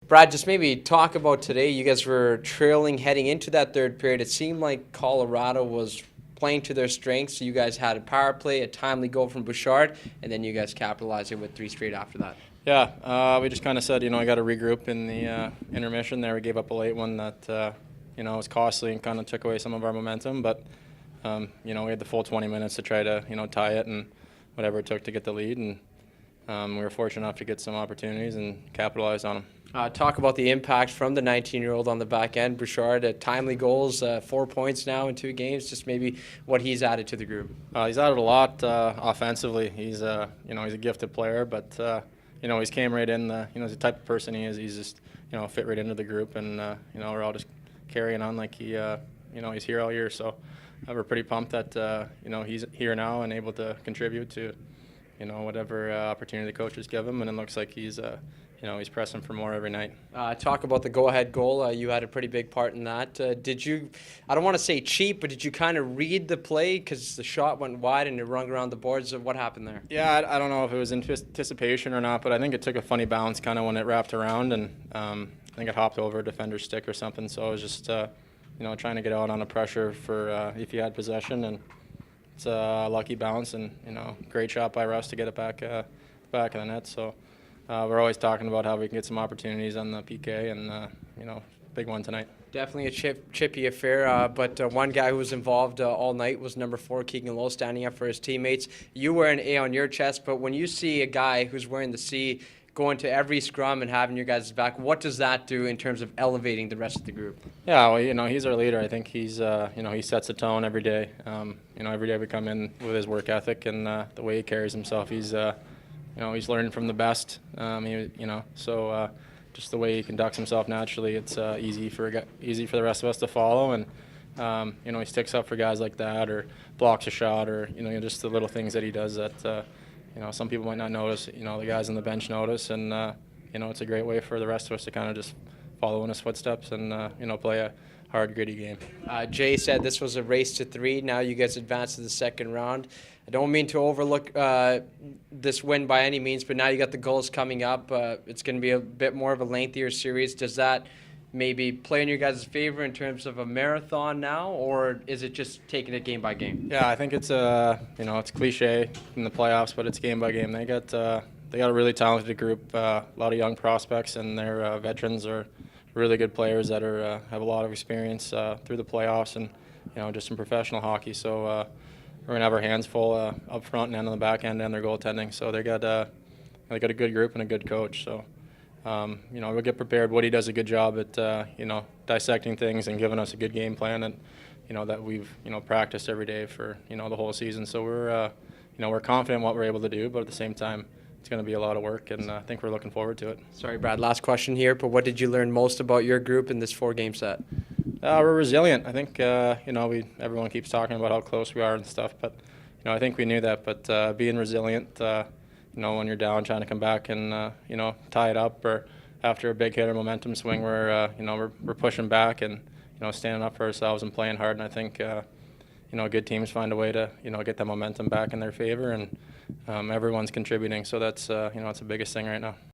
Brad, just maybe talk about today. You guys were trailing heading into that third period. It seemed like Colorado was playing to their strengths. So you guys had a power play, a timely goal from Bouchard, and then you guys capitalized it with three straight after that. Yeah, we just kind of said, I got to regroup in the intermission there. We gave up a late one that, was costly and kind of took away some of our momentum. But, we had the full 20 minutes to try to, tie it and whatever it took to get the lead. And we were fortunate enough to get some opportunities and capitalize on them. Talk about the impact from the 19-year-old on the back end. Bouchard, timely goals, 4 points now in 2 games. Just maybe what he's added to the group. He's added a lot offensively. He's he's a gifted player, but he's came right in. He's the type of person he is. He's just fit right into the group, and we're all just carrying on like he's here all year. So we're pretty pumped that he's here now and able to contribute to whatever opportunity the coaches give him, and it looks like he's pressing for more every night. Talk about the go-ahead goal. You had a pretty big part in that. Did you, I don't want to say cheat, but did you kind of read the play because the shot went wide and it rung around the boards? What happened there? Yeah, I don't know if it was anticipation or not, but I think it took a funny bounce kind of when it wrapped around, and I think it hopped over a defender's stick or something. So I was just, trying to get out on the pressure for if he had possession, and it's a lucky bounce, and great shot by Russ to get it back of the net. So. We're always talking about how we can get some opportunities on the PK, and big one tonight. Definitely a chippy affair, but one guy who was involved all night was number 4, Keegan Lowe, standing up for his teammates. You wear an A on your chest, but when you see a guy who's wearing the C going to every scrum and having your guys' back, what does that do in terms of elevating the rest of the group? Yeah, well, he's our leader. I think he's, he sets the tone every day. Every day we come in with his work ethic and the way he carries himself. He's learning from the best. So just the way he conducts himself naturally, it's easy for the rest of us to follow. And he sticks up for guys like that, or blocks a shot, or just the little things that he does that some people might not notice. The guys on the bench notice, and it's a great way for the rest of us to kind of just follow in his footsteps and play a hard, gritty game. Jay said this was a race to 3. Now you guys advance to the second round. I don't mean to overlook this win by any means, but now you got the goals coming up. It's going to be a bit more of a lengthier series. Does that maybe play in your guys' favor in terms of a marathon now, or is it just taking it game by game? Yeah, I think it's it's cliche in the playoffs, but it's game by game. They got a really talented group, a lot of young prospects, and their veterans are really good players that have a lot of experience through the playoffs and just in professional hockey. So we're gonna have our hands full up front and on the back end and their goaltending. So they got a good group and a good coach. So we'll get prepared. Woody does a good job at dissecting things and giving us a good game plan, and that we've practiced every day for the whole season. So we're confident in what we're able to do, but at the same time, it's going to be a lot of work, and I think we're looking forward to it. Sorry, Brad, last question here, but what did you learn most about your group in this 4-game set? We're resilient. I think, everyone keeps talking about how close we are and stuff, but, I think we knew that. But being resilient, when you're down, trying to come back and, tie it up, or after a big hit or momentum swing, we're pushing back and, standing up for ourselves and playing hard. And I think, good teams find a way to, get that momentum back in their favor, and everyone's contributing. So that's, it's the biggest thing right now.